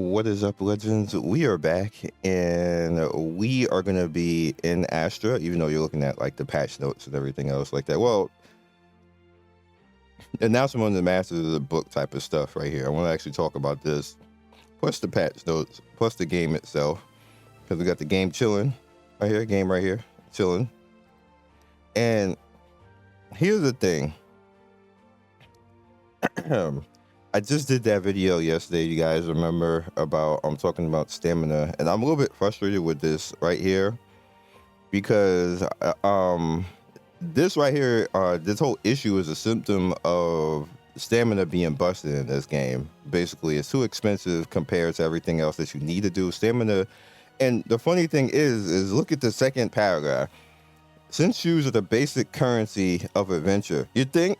What is up, legends? We are back, and we are going to be in ASTRA, even though you're looking at like the patch notes and everything else like that. Well, announcement on the Masters of the Book type of stuff right here. I want to actually talk about this, plus the patch notes, plus the game itself, because we got the game chilling right here, game right here, chilling. And here's the thing. I just did that video yesterday. You guys remember about I'm talking about stamina, and I'm a little bit frustrated with this right here because this right here, this whole issue is a symptom of stamina being busted in this game. Basically, it's too expensive compared to everything else that you need to do. Stamina, and the funny thing is look at the second paragraph. Since shoes are the basic currency of adventure, you'd think.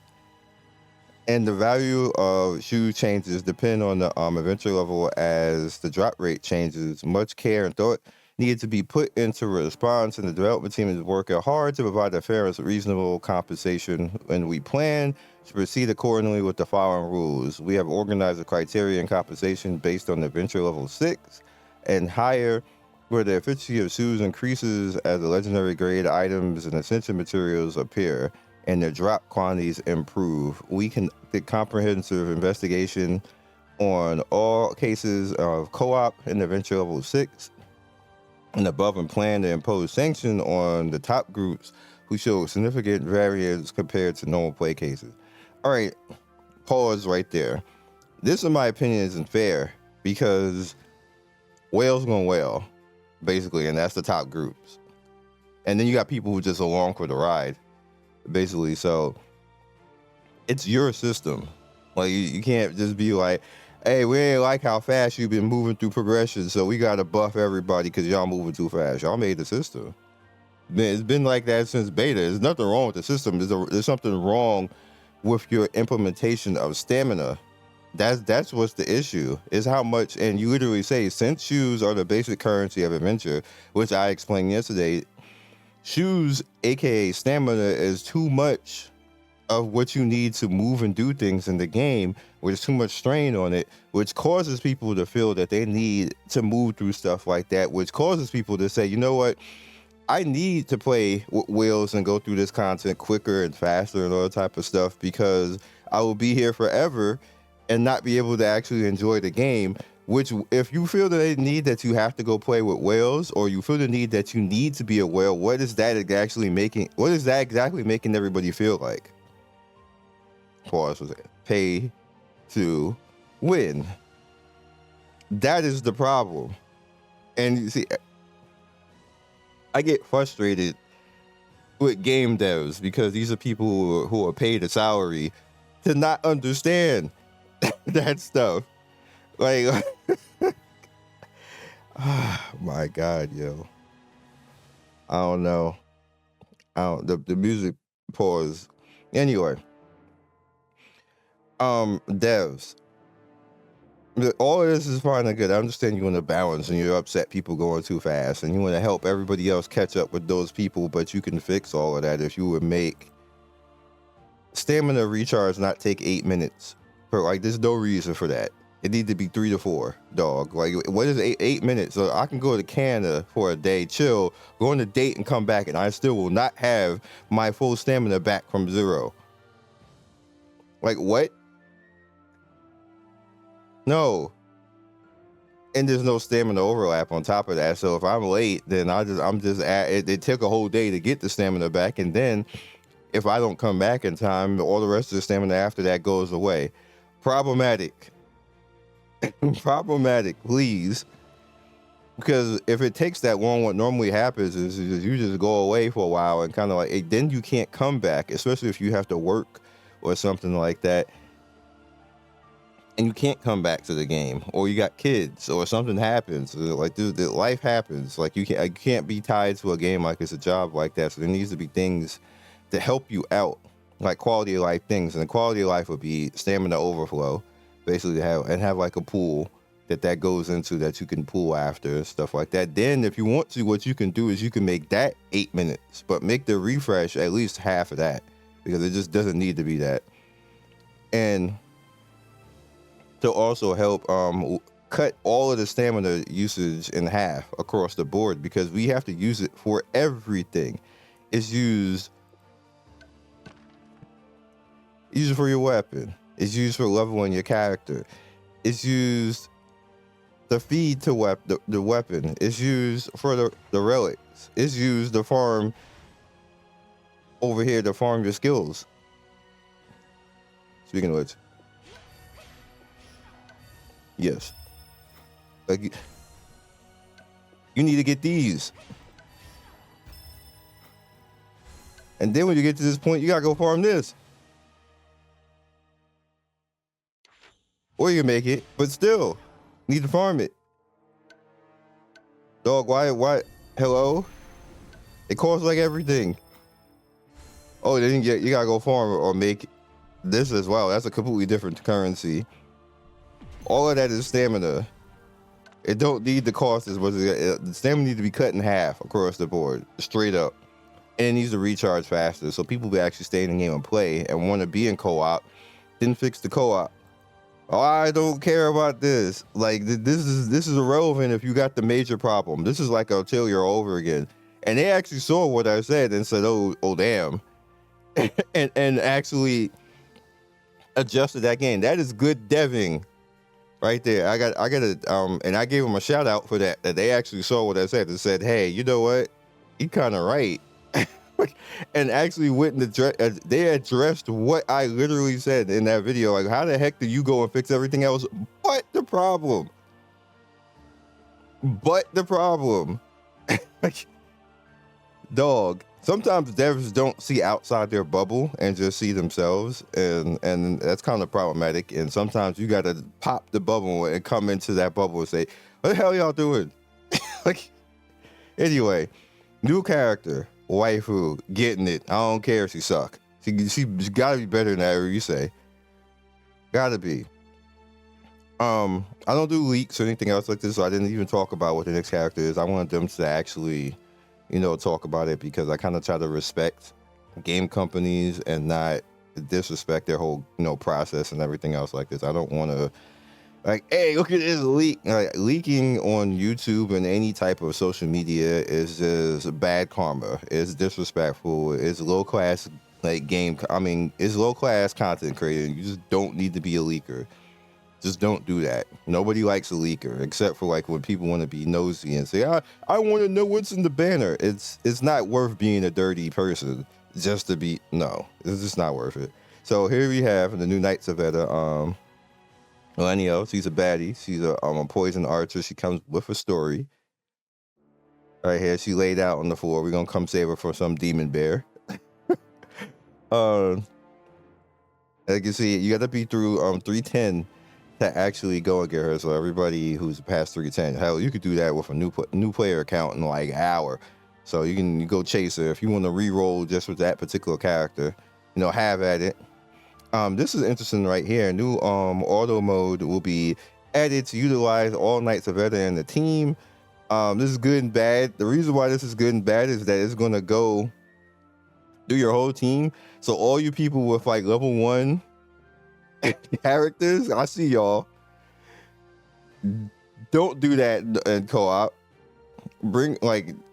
And the value of shoe changes depend on the adventure level as the drop rate changes. Much care and thought needed to be put into response, and the development team is working hard to provide a fair and reasonable compensation. And we plan to proceed accordingly with the following rules. We have organized the criteria and compensation based on adventure level 6 and higher, where the efficiency of shoes increases as the legendary grade items and essential materials appear and their drop quantities improve. We conducted comprehensive investigation on all cases of co-op in adventure level 6 and above, and plan to impose sanction on the top groups who show significant variance compared to normal play cases. All right, pause right there. This, in my opinion, isn't fair because whales gonna whale, basically, and that's the top groups. And then you got people who just along for the ride, basically. So it's your system. Like you can't just be like, hey, we ain't like how fast you've been moving through progression, so we gotta buff everybody because y'all moving too fast. Y'all made the system. It's been like that since beta. There's nothing wrong with the system. There's something wrong with your implementation of stamina. That's what's the issue, is how much. And you literally say, since shoes are the basic currency of adventure, which I explained yesterday, shoes, aka stamina, is too much of what you need to move and do things in the game, where there's too much strain on it, which causes people to feel that they need to move through stuff like that, which causes people to say, you know what, I need to play with whales and go through this content quicker and faster and all that type of stuff, because I will be here forever and not be able to actually enjoy the game. Which, if you feel the need that you have to go play with whales, or you feel the need that you need to be a whale, what is that exactly making everybody feel like? Pause was it? Pay to win. That is the problem. And you see, I get frustrated with game devs because these are people who are paid a salary to not understand that stuff. Like, oh my God, yo. I don't know. The music pause. Anyway, devs. All of this is fine and good. I understand you want to balance and you're upset people going too fast and you want to help everybody else catch up with those people, but you can fix all of that if you would make stamina recharge not take 8 minutes. Like, there's no reason for that. It needs to be 3 to 4, dog. Like, what is 8 minutes? So I can go to Canada for a day, chill, go on a date and come back, and I still will not have my full stamina back from 0. Like, what? No. And there's no stamina overlap on top of that. So if I'm late, then it took a whole day to get the stamina back, and then if I don't come back in time, all the rest of the stamina after that goes away. Problematic. Problematic, please. Because if it takes that long, what normally happens is you just go away for a while and kind of like, then you can't come back, especially if you have to work or something like that. And you can't come back to the game, or you got kids, or something happens. Like, dude, life happens. Like, you can't be tied to a game like it's a job like that. So there needs to be things to help you out, like quality of life things. And the quality of life would be stamina overflow, basically, have like a pool that goes into that you can pool after, stuff like that. Then if you want to, what you can do is you can make that 8 minutes, but make the refresh at least half of that, because it just doesn't need to be that. And to also help cut all of the stamina usage in half across the board because we have to use it for everything. It's used for your weapon. It's used for leveling your character. It's used to feed to the weapon. It's used for the relics. It's used to farm over here to farm your skills. Speaking of which, yes, like you need to get these, and then when you get to this point, you gotta go farm this, or you make it, but still need to farm it. Dog, why? Hello, it costs like everything. Oh, then you gotta go farm or make this as well. That's a completely different currency. All of that is stamina. It don't need the cost as much. The stamina needs to be cut in half across the board, straight up. And it needs to recharge faster, so people will actually stay in the game and play and want to be in co-op. Then fix the co-op. Oh, I don't care about this. Like this is irrelevant if you got the major problem. This is like until you're over again. And they actually saw what I said and said, oh damn, and actually adjusted that game. That is good deving right there. I got and I gave them a shout out for that they actually saw what I said and said, hey, you know what, you kind of right. And actually went and they addressed what I literally said in that video. Like, how the heck do you go and fix everything else but the problem? Like, dog, sometimes devs don't see outside their bubble and just see themselves, and that's kind of problematic. And sometimes you got to pop the bubble and come into that bubble and say, what the hell y'all doing? Like, anyway, new character, waifu, getting it. I don't care if she suck. She gotta be better than whatever you say. Gotta be. I don't do leaks or anything else like this, so I didn't even talk about what the next character is. I wanted them to actually, talk about it because I kind of try to respect game companies and not disrespect their whole, process and everything else like this. I don't want to, like, hey, look at this leak. Like, leaking on YouTube and any type of social media is just bad karma. It's disrespectful. It's low class, it's low class content creator. You just don't need to be a leaker. Just don't do that. Nobody likes a leaker except for like when people want to be nosy and say, I want to know what's in the banner. It's not worth being a dirty person just to be. No, it's just not worth it. So here we have the new Knights of Veda. Veleno, she's a baddie. She's a poison archer. She comes with a story. Right here, she laid out on the floor. We're gonna come save her from some demon bear. As you can see, you got to be through 310 to actually go and get her. So everybody who's past 310, hell, you could do that with a new player account in like an hour. So you go chase her if you want to re-roll just with that particular character. Have at it. This is interesting right here. New auto mode will be added to utilize all Knights of Veda in the team. This is good and bad. The reason why this is good and bad is that it's going to go through your whole team. So all you people with like level 1 characters, I see y'all. Don't do that in co-op. Bring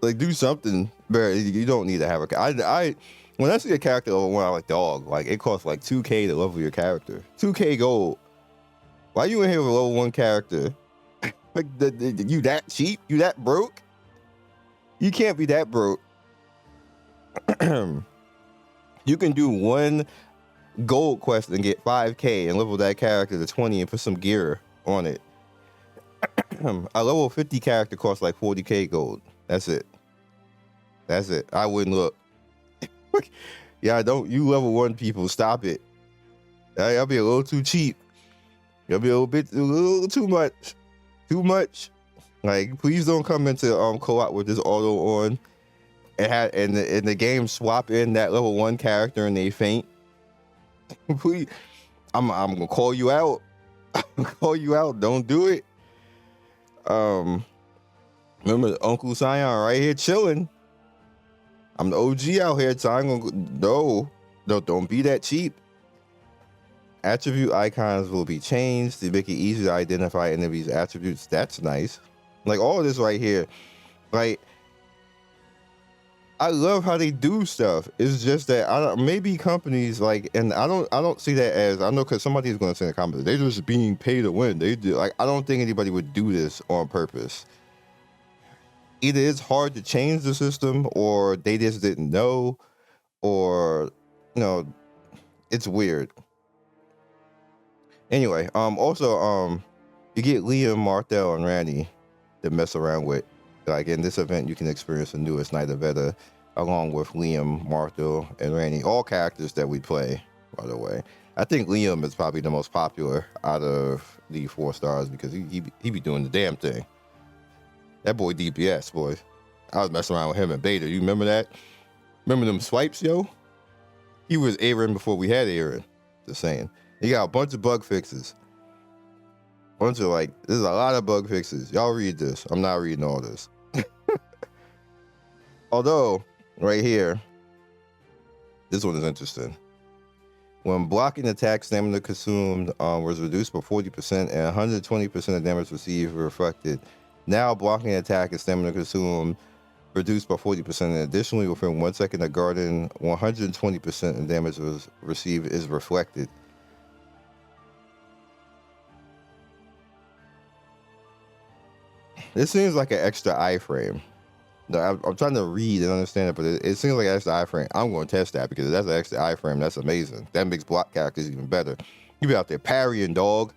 do something. You don't need to have a. When I see a character level 1, I like dog. Like, it costs like 2K to level your character. 2K gold. Why you in here with a level 1 character? Like, you that cheap? You that broke? You can't be that broke. You can do one gold quest and get 5K and level that character to 20 and put some gear on it. A level 50 character costs like 40K gold. That's it. I wouldn't look. Yeah, don't you level 1 people, stop it. That'll be a little too cheap. It'll be a little too much. Like, please don't come into co-op with this auto on and the game swap in that level 1 character and they faint. Please, I'm gonna call you out. Don't do it. Remember Uncle Sion right here chilling. I'm the OG out here, so I'm gonna don't be that cheap. Attribute icons will be changed to make it easier to identify enemies' attributes. That's nice. Like all of this right here. Like, I love how they do stuff. It's just that maybe companies like, and I don't see that as, I know because somebody's going to say in the comments, they're just being paid to win. They do, like, I don't think anybody would do this on purpose. Either it's hard to change the system, or they just didn't know, or it's weird. Anyway, also you get Liam, Martel, and Randy to mess around with. Like in this event, you can experience the newest Knights of Veda along with Liam, Martel, and Randy. All characters that we play, by the way. I think Liam is probably the most popular out of the 4 stars because he be doing the damn thing. That boy DPS, boy. I was messing around with him in beta. You remember that? Remember them swipes, yo? He was Aaron before we had Aaron. Just saying. He got a bunch of bug fixes. There's a lot of bug fixes. Y'all read this. I'm not reading all this. Although, right here, this one is interesting. When blocking attack, stamina consumed was reduced by 40% and 120% of damage received reflected. Now, blocking attack and stamina consumed reduced by 40%. And additionally, within 1 second of guarding, 120% of damage was received is reflected. This seems like an extra iframe. I'm trying to read and understand it, but it seems like an extra iframe. I'm going to test that because that's an extra iframe. That's amazing. That makes block characters even better. You be out there parrying, dog.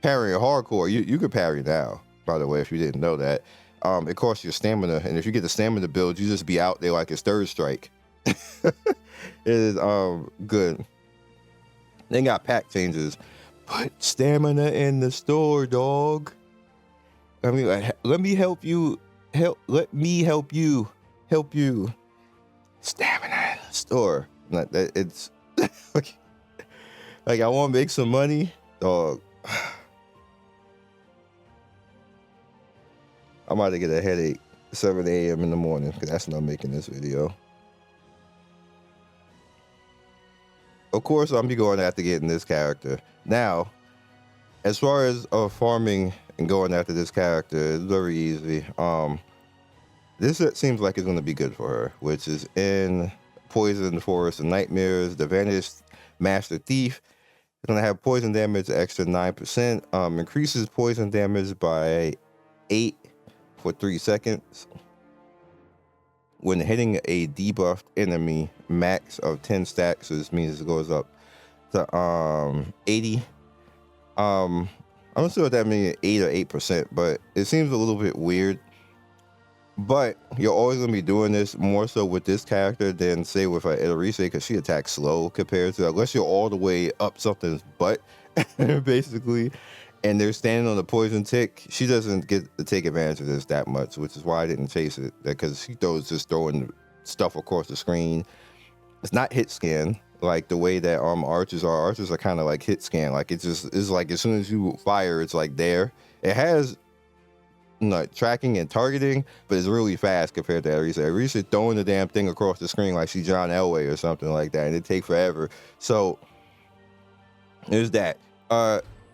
Parrying hardcore. You could parry now, by the way, if you didn't know that. It costs you stamina, and if you get the stamina build, you just be out there like it's third strike. It is good. They got pack changes. Put stamina in the store, dog. I mean, let me help you. Let me help you. Help you. Stamina in the store. It's like I want to make some money, dog. I'm about to get a headache 7 a.m. in the morning because that's when I'm making this video. Of course, I'm be going after getting this character. Now, as far as farming and going after this character, it's very easy. This seems like it's going to be good for her, which is in Poison, Forest, and Nightmares. The Vanished Master Thief. It's going to have poison damage extra 9%. Increases poison damage by 8 for 3 seconds. When hitting a debuffed enemy, max of 10 stacks. So this means it goes up to 80. I'm not sure what that means, 8 or 8%, but it seems a little bit weird. But you're always going to be doing this more so with this character than, say, with Edorise, because she attacks slow compared to, unless you're all the way up something's butt, basically, and they're standing on the poison tick, she doesn't get to take advantage of this that much, which is why I didn't chase it, because she just throwing stuff across the screen. It's not hit scan like the way that archers are. Archers are kind of like hit scan. Like it's like as soon as you fire, it's like there. It has tracking and targeting, but it's really fast compared to Arisa. Arisa throwing the damn thing across the screen like she's John Elway or something like that, and it takes forever. So there's that.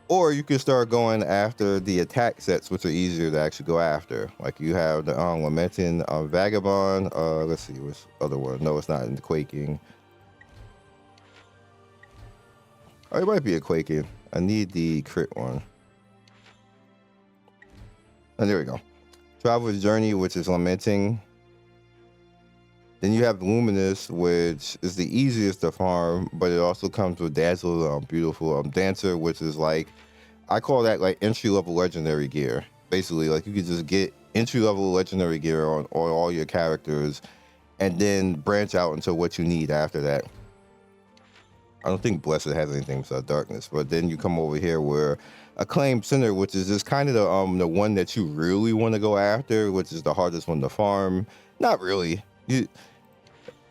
Or you can start going after the attack sets, which are easier to actually go after. Like you have the Lamenting Vagabond. Let's see, what's the other one? No, it's not in the Quaking. Oh, it might be a Quaking. I need the crit one. And there we go. Traveler's Journey, which is Lamenting. Then you have Luminous, which is the easiest to farm, but it also comes with Dazzle, Beautiful Dancer, which is like, I call that like entry-level legendary gear. Basically, like you could just get entry-level legendary gear on all your characters and then branch out into what you need after that. I don't think Blessed has anything besides Darkness, but then you come over here where Acclaimed Center, which is just kind of the one that you really want to go after, which is the hardest one to farm. Not really.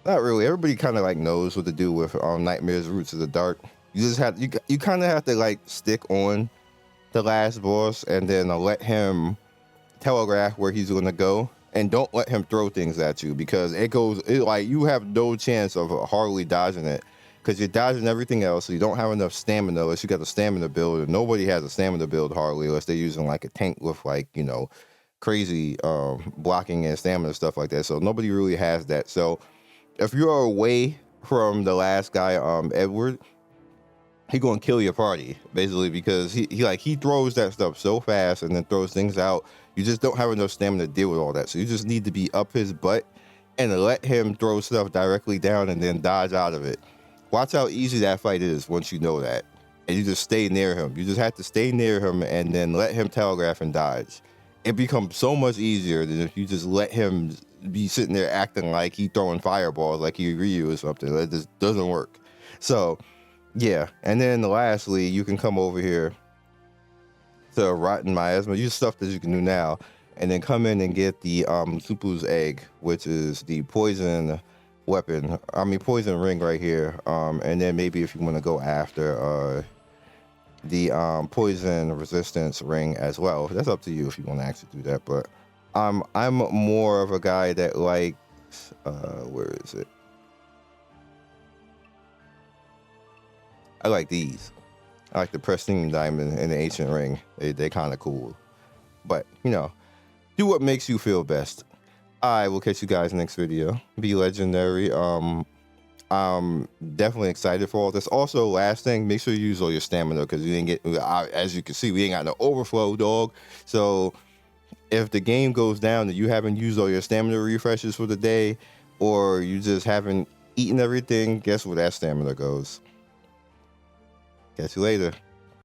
Not really. Everybody kind of like knows what to do with Nightmares, Roots of the Dark. You just have you kind of have to like stick on the last boss and then let him telegraph where he's going to go, and don't let him throw things at you because it like you have no chance of hardly dodging it. because you're dodging everything else, so you don't have enough stamina unless you got a stamina build. And nobody has a stamina build hardly unless they're using like a tank with like, you know, crazy blocking and stamina stuff like that. So nobody really has that. So if you're away from the last guy, Edward, he gonna kill your party basically, because he throws that stuff so fast and then throws things out. You just don't have enough stamina to deal with all that. So you just need to be up his butt and let him throw stuff directly down and then dodge out of it. Watch how easy that fight is once you know that. And you just stay near him. You just have to stay near him and then let him telegraph and dodge. It becomes so much easier than if you just let him be sitting there acting like he throwing fireballs like he Ryu or something. That just doesn't work. So yeah, and then lastly, you can come over here to Rotten Miasma. Use stuff that you can do now, and then come in and get the Supu's egg, which is the poison weapon. I mean, poison ring right here. And then maybe if you want to go after the poison resistance ring as well. That's up to you if you want to actually do that. But I'm more of a guy that likes where is it? I like these. I like the pristine diamond and the ancient ring. They're kind of cool. But, you know, do what makes you feel best. I will catch you guys next video. Be legendary. I'm definitely excited for all this. Also, last thing, make sure you use all your stamina, because you didn't get, as you can see, we ain't got no overflow, dog. So if the game goes down and you haven't used all your stamina refreshes for the day, or you just haven't eaten everything, guess where that stamina goes. Catch you later.